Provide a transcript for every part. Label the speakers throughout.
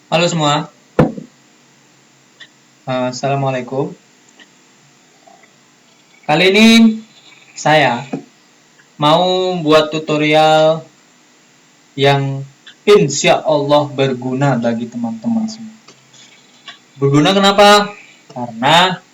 Speaker 1: Halo semua, Assalamualaikum. Kali ini saya mau buat tutorial yang insya Allah berguna bagi teman-teman semua. Berguna kenapa? Karena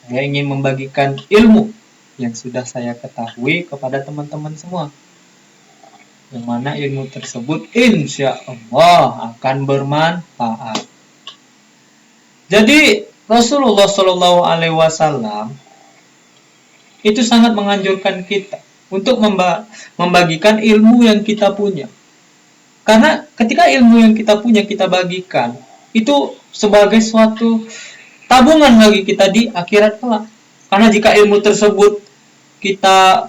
Speaker 1: saya ingin membagikan ilmu yang sudah saya ketahui kepada teman-teman semua. Yang mana ilmu tersebut insya Allah akan bermanfaat. Jadi Rasulullah Shallallahu Alaihi Wasallam itu sangat menganjurkan kita untuk membagikan ilmu yang kita punya. Karena ketika ilmu yang kita punya kita bagikan, itu sebagai suatu tabungan bagi kita di akhirat kelak. Karena jika ilmu tersebut kita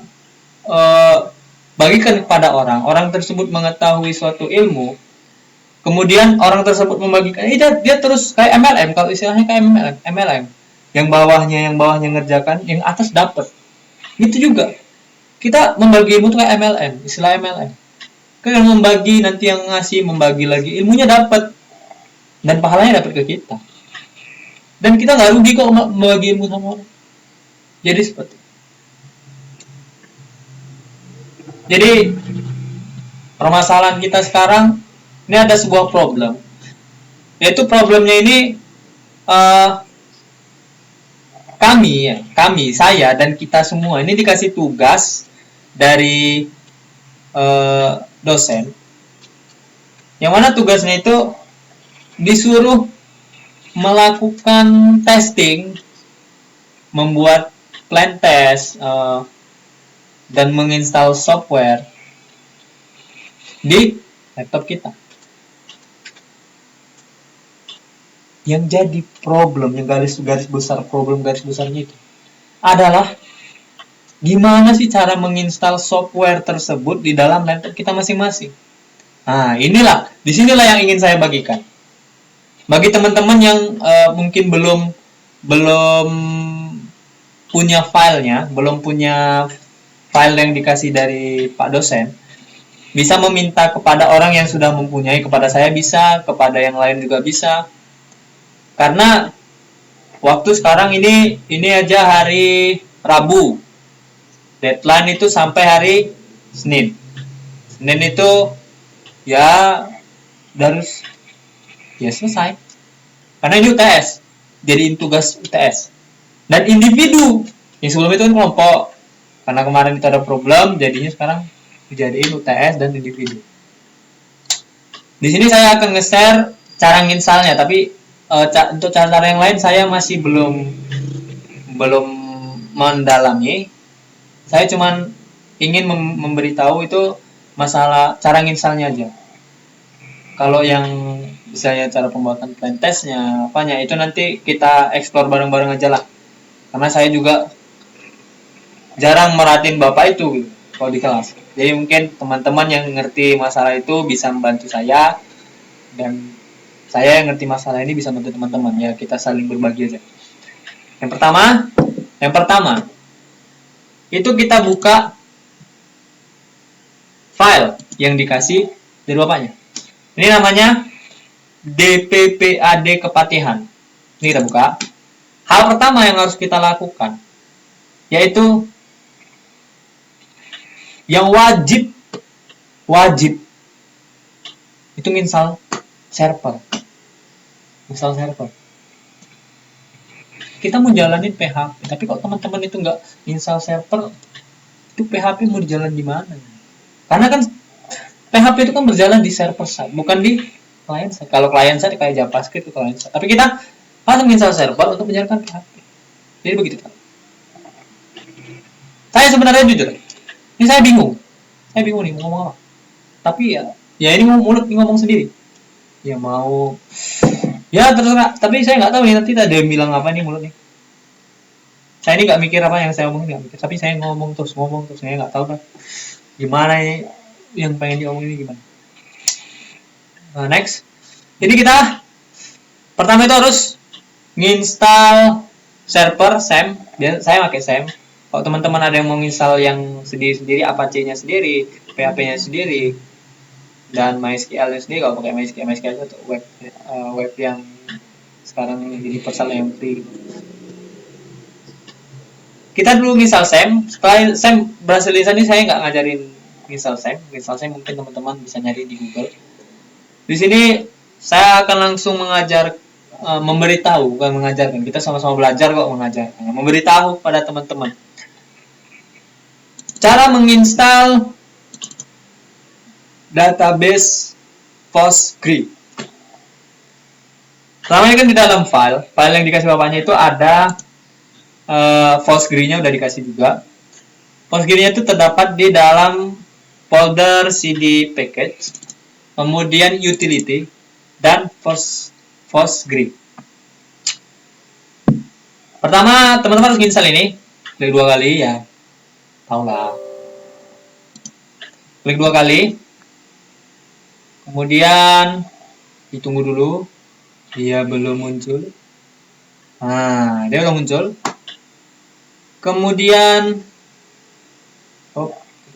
Speaker 1: eh, bagikan kepada orang, orang tersebut mengetahui suatu ilmu, kemudian orang tersebut membagikan, dia terus kayak MLM, kalau istilahnya kayak MLM, yang bawahnya ngerjakan, yang atas dapat. Gitu juga kita membagi ilmu itu kayak MLM, istilah MLM. Kan yang membagi nanti yang ngasih membagi lagi ilmunya dapat dan pahalanya dapat ke kita. Dan kita nggak rugi kok membagi ilmu sama orang. Jadi seperti itu. Jadi permasalahan kita sekarang ini ada sebuah problem, yaitu problemnya ini uh, saya dan kita semua ini dikasih tugas dari dosen, yang mana tugasnya itu disuruh melakukan testing, membuat plan test, dan menginstal software di laptop kita. Yang jadi problem, yang garis besar problem garis besarnya itu adalah gimana sih cara menginstal software tersebut di dalam laptop kita masing-masing. Nah, disinilah yang ingin saya bagikan. Bagi teman-teman yang mungkin belum punya filenya, belum punya file yang dikasih dari Pak dosen, bisa meminta kepada orang yang sudah mempunyai, kepada saya bisa, kepada yang lain juga bisa. Karena waktu sekarang ini aja hari Rabu. Deadline itu sampai hari Senin. Senin itu ya harus ya selesai. Karena ini UTS. Jadiin tugas UTS. Dan individu. Yang sebelum itu kan kelompok. Karena kemarin itu ada problem, jadinya sekarang dijadiin UTS dan individu. Di sini saya akan nge-share cara nginstalnya, tapi untuk cara-cara yang lain saya masih belum mendalami. Saya cuman ingin memberitahu itu masalah cara nginstalnya aja. Kalau yang misalnya cara pembuatan plan testnya, apanya itu nanti kita explore bareng-bareng aja lah. Karena saya juga jarang merhatiin bapak itu kalau di kelas. Jadi mungkin teman-teman yang ngerti masalah itu bisa membantu saya, dan saya yang ngerti masalah ini bisa bantu teman-teman. Ya kita saling berbagi aja. Yang pertama itu kita buka file yang dikasih dari bapaknya. Ini namanya DPPAD Kepatihan. Ini kita buka. Hal pertama yang harus kita lakukan yaitu yang wajib itu install server. Kita mau jalanin PHP, tapi kalau teman-teman itu nggak install server, itu PHP mau dijalan di mana? Karena kan PHP itu kan berjalan di server side, bukan di client side. Kalau client side kayak JavaScript itu client side. Tapi kita harus menginstal server untuk menjalankan PHP. Jadi begitu kan. Saya sebenarnya jujur, ini saya bingung. Saya bingung nih mau ngomong apa. Tapi ya ini mulut ngomong sendiri. Ya mau, ya terserah. Tapi saya nggak tahu nih nanti ada yang bilang apa nih mulut nih. Saya ini nggak mikir apa yang saya omongin, nggak mikir. Tapi saya ngomong terus. Saya nggak tahu kan gimana ini yang pengen diomongin ini gimana. Next. Jadi kita pertama itu harus nginstal server SAM. Saya pakai SAM. Kalau teman-teman ada yang mau nginstal yang sendiri-sendiri, Apache-nya sendiri, PHP-nya sendiri, Dan MySQL sendiri kalau pakai MySQL itu web yang sekarang universal yang free. Kita dulu install SAM. Setelah SAM berhasil install ini, saya nggak ngajarin install SAM. Install SAM mungkin teman-teman bisa nyari di Google. Di sini saya akan langsung mengajar, memberitahu, bukan mengajarkan. Kita sama-sama belajar kok mengajar. Memberitahu pada teman-teman cara menginstal database Postgre. Pertama kan di dalam file yang dikasih bapaknya itu ada Postgre-nya udah dikasih juga. Postgre-nya itu terdapat di dalam folder cd package, kemudian utility, dan Postgre. Pertama, teman-teman harus install ini. Klik 2 kali ya. Tahu lah. Klik 2 kali. Kemudian ditunggu dulu. Dia belum muncul. Nah, dia udah muncul. Kemudian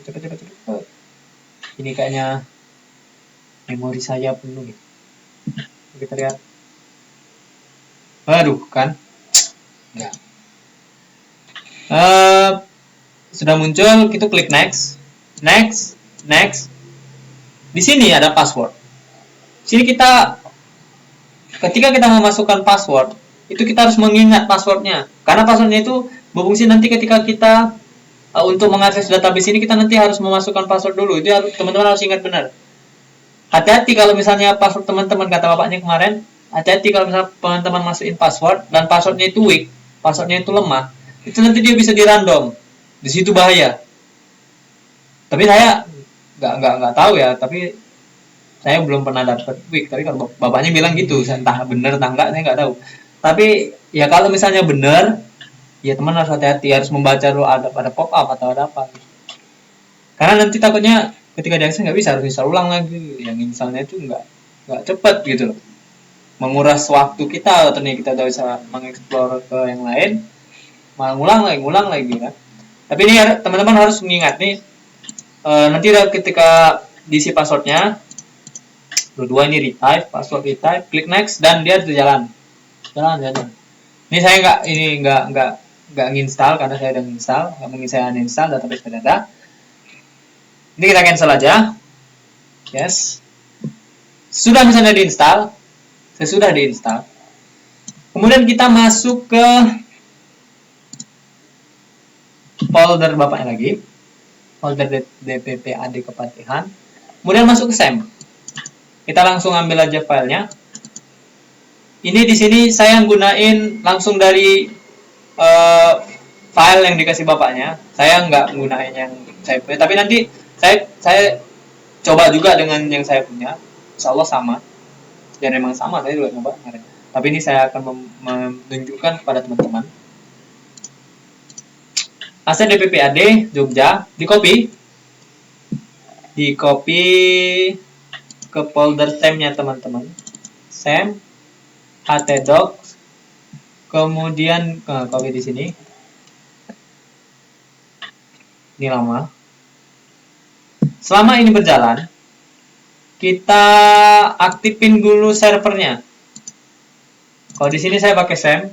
Speaker 1: cepet. Ini kayaknya memori saya penuh. Kita lihat. Aduh, kan? Enggak. Sudah muncul, kita klik next. Next. Di sini ada password. Di sini ketika kita memasukkan password, itu kita harus mengingat passwordnya. Karena passwordnya itu berfungsi nanti ketika kita untuk mengakses database ini, kita nanti harus memasukkan password dulu. Itu teman-teman harus ingat benar. Hati-hati kalau misalnya password teman-teman, kata bapaknya kemarin, hati-hati kalau misalnya teman-teman masukin password dan passwordnya itu weak, passwordnya itu lemah, itu nanti dia bisa di random. Di situ bahaya. Tapi saya nggak tahu ya, tapi saya belum pernah dapat weak. Tapi kalau bapaknya bilang gitu, entah benar entah enggak, saya nggak tahu. Tapi ya kalau misalnya benar, ya teman harus hati-hati, harus membaca dulu ada pop up atau ada apa. Karena nanti takutnya ketika diakses nggak bisa, harus install ulang lagi. Yang installnya itu nggak cepet gitu loh. Menguras waktu kita, ternyata kita udah bisa mengeksplor ke yang lain, malah ngulang lagi kan. Tapi ini teman-teman harus mengingat nih, nanti ketika diisi passwordnya, kedua ini retype, password retype, klik next dan dia jalan. Ini saya nggak nginstal karena saya udah nginstal, nggak mungkin saya uninstall database sudah ada. Ini kita cancel aja. Yes. Sudah misalnya diinstal, sesudah diinstal. Kemudian kita masuk ke folder bapaknya lagi, folder dppad kepatihan. Kemudian masuk ke SAM. Kita langsung ambil aja filenya. Ini di sini saya gunain langsung dari file yang dikasih bapaknya. Saya nggak gunain yang saya punya, tapi nanti saya coba juga dengan yang saya punya. Insya Allah sama. Dan memang sama, saya juga coba kemarin. Tapi ini saya akan menunjukkan kepada teman-teman. Aset dppad Jogja, di copy ke folder SAM-nya teman-teman. SAM, htdocs, kemudian copy di sini. Ini lama. Selama ini berjalan, kita aktifin dulu servernya. Kalau di sini saya pakai SAM,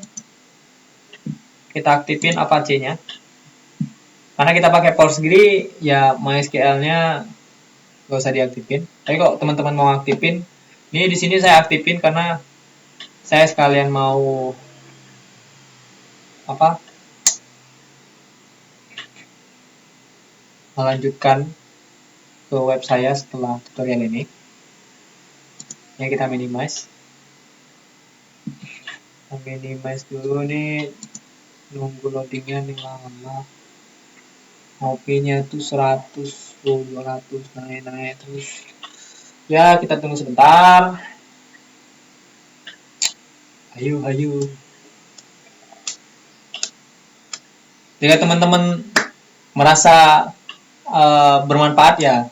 Speaker 1: kita aktifin Apache-nya. Karena kita pakai Postgre, ya MySQL-nya nggak usah diaktifin. Tapi kalau teman-teman mau aktifin, ini di sini saya aktifin karena saya sekalian mau melanjutkan ke web saya setelah tutorial ini. Ya, kita minimize. Minimize dulu nih, nunggu loadingnya nih lama. Kopinya tuh 100, 200 naik terus. Ya, kita tunggu sebentar. Ayo. Jika teman-teman merasa bermanfaat, ya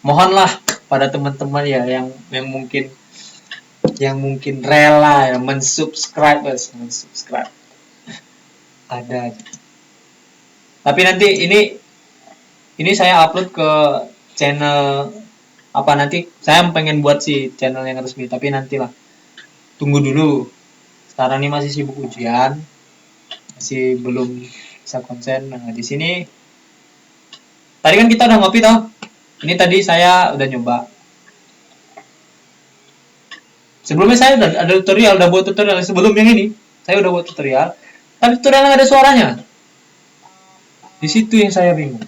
Speaker 1: mohonlah pada teman-teman ya yang mungkin rela ya mensubscribe. Ada. Tapi nanti ini saya upload ke channel Apa nanti saya pengen buat si channel yang resmi, tapi nantilah. Tunggu dulu. Sekarang ini masih sibuk ujian, masih belum bisa konsen. Nah, di sini tadi kan kita udah ngopi toh. Ini tadi saya udah nyoba. Sebelumnya saya udah ada tutorial, udah buat tutorial sebelum yang ini. Saya udah buat tutorial, tapi tutorial nggak ada suaranya. Di situ yang saya bingung.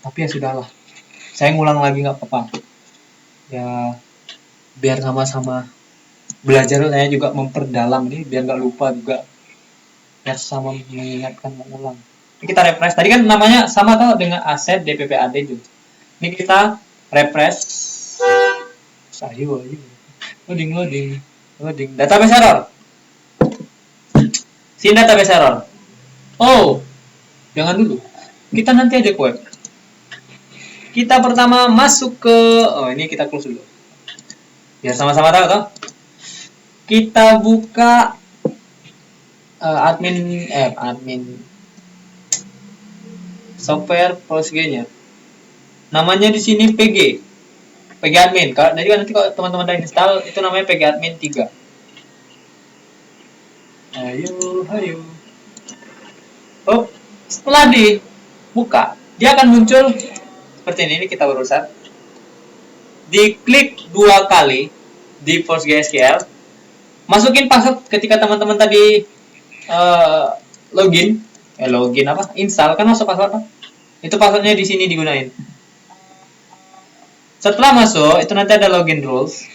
Speaker 1: Tapi ya sudahlah. Saya ngulang lagi nggak apa-apa. Ya biar sama-sama belajar, saya juga memperdalam nih biar nggak lupa juga. Biar sama mengingatkan mengulang. Ini kita refresh. Tadi kan namanya sama tuh dengan aset DPPAD juga. Ini kita refresh. Ayo. Loading. Database error. Sini database error. Oh, jangan dulu. Kita nanti aja ke web. Kita pertama masuk ke, ini kita close dulu. Biar sama-sama tahu toh. Kita buka admin software PostGre-nya. Namanya di sini PG admin. Jadi nanti kalau teman-teman udah install itu namanya PG admin 3. Ayo. Oh, setelah dibuka, dia akan muncul seperti ini kita berusaha. Diklik 2 kali di PostgreSQL. Masukin password ketika teman-teman tadi login install kan masuk password. Itu passwordnya di sini digunain. Setelah masuk, itu nanti ada login rules.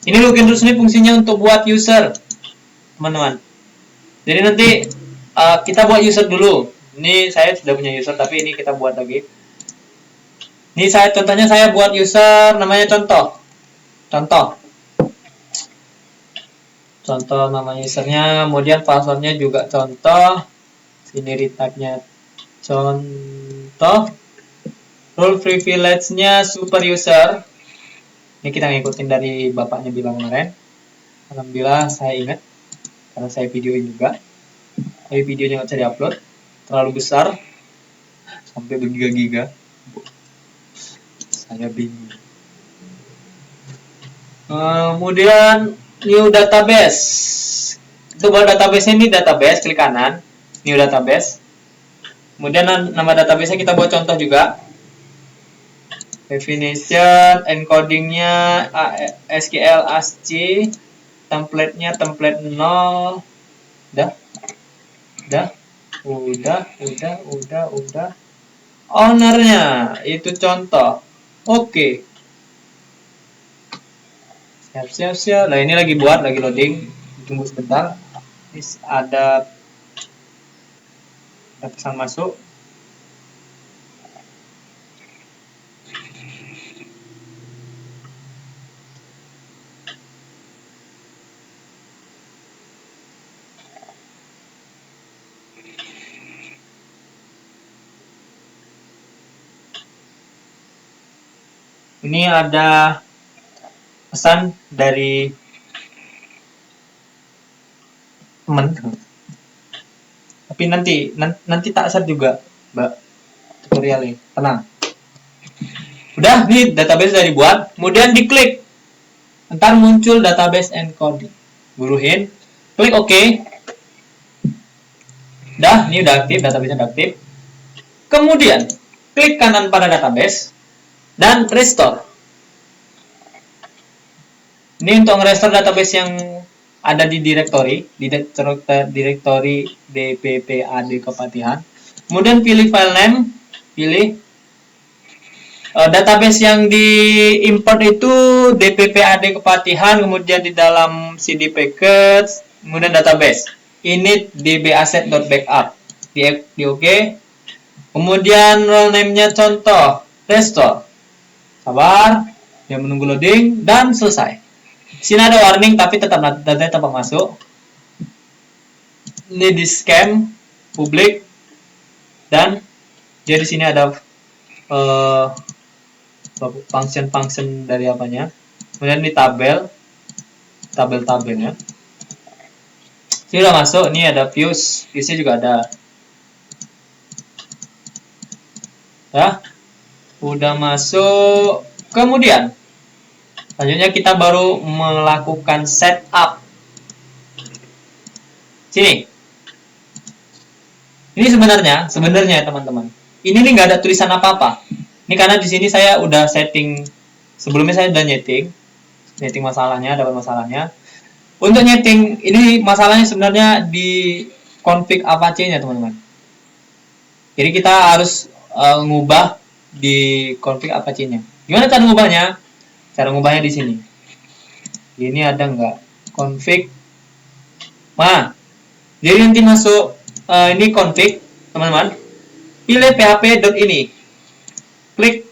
Speaker 1: Ini login rules ini fungsinya untuk buat user, teman-teman. Jadi nanti kita buat user dulu. Ini saya sudah punya user, tapi ini kita buat lagi. Ini contohnya saya buat user namanya contoh namanya usernya, kemudian passwordnya juga contoh. Sini retype-nya contoh. Role privilege-nya super user. Ini kita ngikutin dari bapaknya bilang kemarin. Alhamdulillah saya ingat karena saya videoin juga. Tapi videonya nggak bisa diupload, terlalu besar sampai bergiga-giga. Saya bingung. Kemudian new database. Itu buat database ini database, klik kanan, new database. Kemudian nama database-nya kita buat contoh juga. Definition, encodingnya SQL ASCII, template-nya template 0. Udah. Owner-nya itu contoh. Oke. Siap. Nah, ini lagi loading. Tunggu sebentar. Ada pesan masuk. Ini ada pesan dari teman. Tapi nanti tak share juga, Mbak. Tutorialnya. Tenang. Udah, nih database sudah dibuat. Kemudian diklik. Ntar muncul database encoding. Buruhin. Klik OK. Dah, ini udah aktif, database udah aktif. Kemudian, klik kanan pada database dan restore. Ini untuk restore database yang ada di directory DPPAD Kepatihan. Kemudian pilih file name, pilih database yang diimport itu DPPAD Kepatihan, kemudian di dalam CD package, kemudian database init dbasset.backup di OK. Kemudian role name-nya contoh restore. Sabar, dia menunggu loading dan selesai. Sini ada warning tapi tetap datanya tetap masuk. Ini di scam publik dan dia di sini ada function dari apanya. Kemudian di tabelnya. Ini udah masuk. Ini ada viewsnya juga ada. Ya. Udah masuk. Kemudian selanjutnya kita baru melakukan setup. Sini. Ini sebenarnya teman-teman. Ini nih nggak ada tulisan apa-apa. Ini karena di sini saya udah setting. Sebelumnya saya udah nyeting masalahnya, dapat masalahnya. Untuk nyeting ini masalahnya sebenarnya di config Apache-nya teman-teman. Jadi kita harus ngubah di config Apache-nya. Gimana cara ngubahnya? Cara ngubahnya di sini. Ini ada nggak config? Nah, jadi nanti masuk ini config, teman-teman. Pilih php.ini. Klik.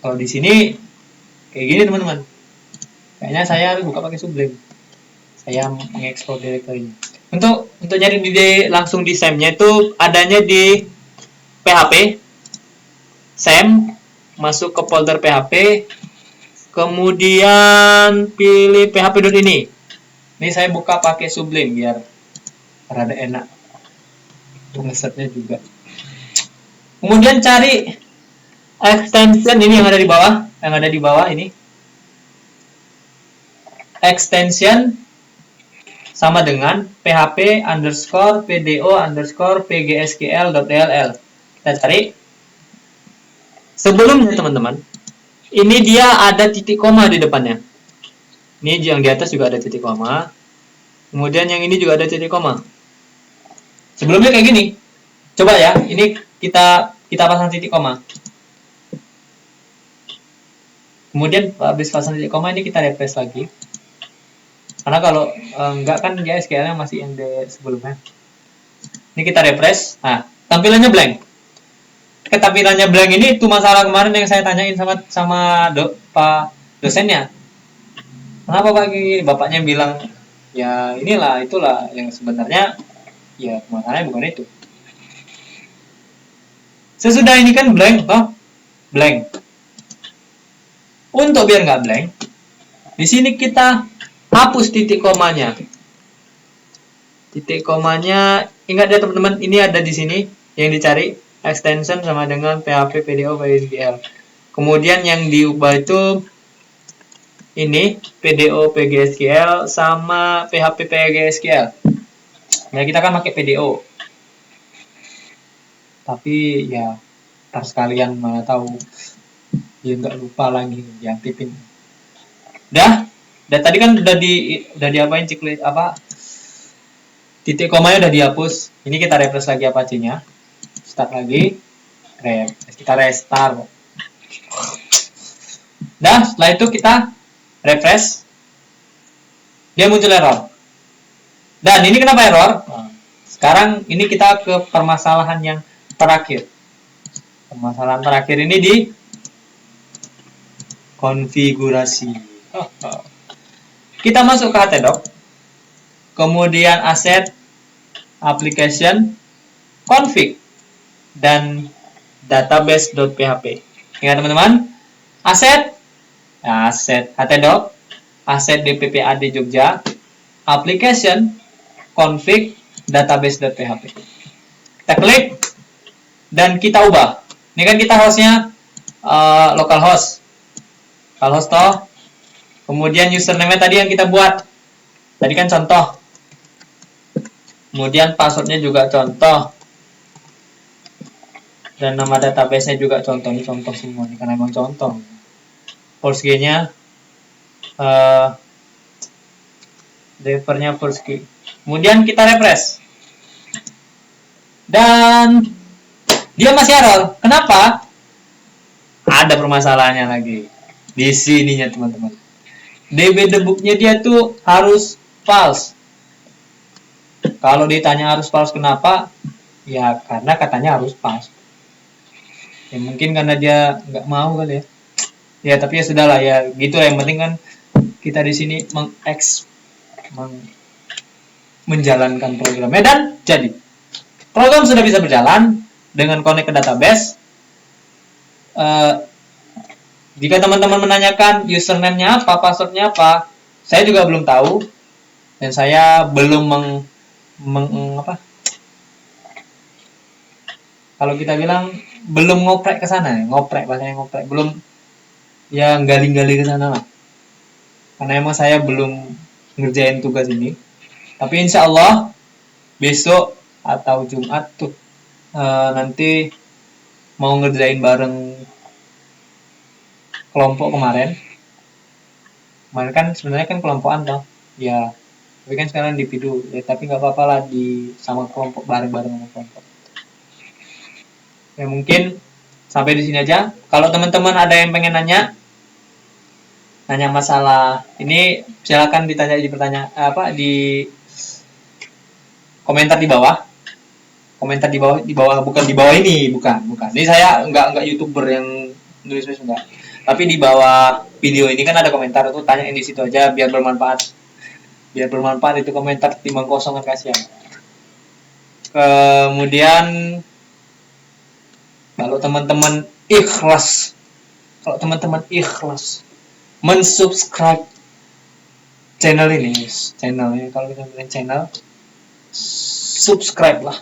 Speaker 1: Kalau di sini kayak gini, teman-teman. Kayaknya saya harus buka pakai Sublime. Saya mengekspor directory-nya. Untuk nyari langsung di SAM-nya itu adanya di PHP. SAM, masuk ke folder PHP. Kemudian pilih php.ini. Ini saya buka pakai Sublime biar rada enak untuk ngesetnya juga. Kemudian cari extension ini yang ada di bawah, ini extension sama dengan php_pdo_pgsql.dll. Kita cari. Sebelumnya teman-teman, ini dia ada titik koma di depannya. Ini yang di atas juga ada titik koma. Kemudian yang ini juga ada titik koma. Sebelumnya kayak gini. Coba ya, ini kita pasang titik koma. Kemudian habis pasang titik koma ini kita refresh lagi. Karena kalau enggak kan dia SQL-nya masih yang di sebelumnya. Ini kita refresh. Nah, tampilannya blank. Tampilannya blank ini itu masalah kemarin yang saya tanyain sama Pak dosennya. Kenapa Pak gini? Bapaknya bilang ya inilah itulah yang sebenarnya ya masalahnya bukan itu. Sesudah ini kan blank toh? Blank. Untuk biar nggak blank, di sini kita hapus titik komanya. Titik komanya, ingat ya teman-teman, ini ada di sini yang dicari extension sama dengan PHP PDO PGSQL. Kemudian yang diubah itu ini PDO PGSQL sama PHP PGSQL. Nah, kita kan pakai PDO. Tapi ya ntar sekalian mana tahu ya nggak lupa lagi diaktifin. Udah tadi kan udah diapain checklist apa titik komanya udah dihapus. Ini kita refresh lagi Apache-nya. Start lagi. Kita restart. Nah, setelah itu kita refresh. Dia muncul error. Dan ini kenapa error? Sekarang ini kita ke permasalahan yang terakhir. Permasalahan terakhir ini di konfigurasi. Kita masuk ke htdoc. Kemudian asset, application, config, dan database.php. Ingat teman-teman, aset htdoc, aset dppad Jogja, application, config, database.php. Kita klik dan kita ubah. Ini kan kita hostnya localhost toh. Kemudian username tadi yang kita buat. Tadi kan contoh. Kemudian passwordnya juga contoh. Dan nama database-nya juga contoh. Ini contoh semua nih karena memang contoh. Postgre-nya drivernya Postgre. Kemudian kita refresh. Dan dia masih error. Kenapa? Ada permasalahannya lagi. Di sininya teman-teman. DB debugnya dia tuh harus false. Kalau ditanya harus false kenapa? Ya karena katanya harus false. Ya mungkin karena dia nggak mau kali ya. Ya tapi ya sudahlah ya gitu lah. Yang penting kan kita di sini menjalankan programnya dan jadi program sudah bisa berjalan dengan connect ke database. Jika teman-teman menanyakan username-nya apa, password-nya apa, saya juga belum tahu dan saya belum kalau kita bilang belum ngoprek ke sana ya, ngoprek bahasanya ngoprek, belum ya gali-gali ke sana lah. Karena emang saya belum ngerjain tugas ini. Tapi insya Allah besok atau Jumat tuh nanti mau ngerjain bareng kelompok kemarin. Kemarin kan sebenarnya kan kelompokan toh. Ya, tapi kan sekarang individu. Ya, tapi nggak apa-apa lah di sama kelompok bareng-bareng sama kelompok. Ya mungkin sampai di sini aja. Kalau teman-teman ada yang pengen nanya masalah ini silakan ditanya di pertanyaan apa di komentar di bawah. Komentar di bawah bukan di bawah ini, bukan. Ini saya nggak YouTuber yang nulis enggak. Tapi di bawah video ini kan ada komentar tuh, tanyain di situ aja biar bermanfaat. Biar bermanfaat itu komentar timbang kosong kan kasihan. Kemudian kalau teman-teman ikhlas mensubscribe channel ini, kalau kita bilang channel, subscribe lah.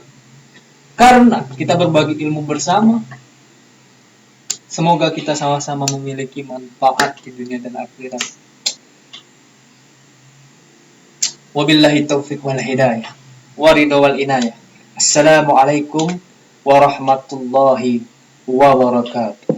Speaker 1: Karena kita berbagi ilmu bersama. Semoga kita sama-sama memiliki manfaat di dunia dan akhirat. Wabillahi taufiq wal hidayah. Waridho wal inayah. Assalamualaikum warahmatullahi wabarakatuh.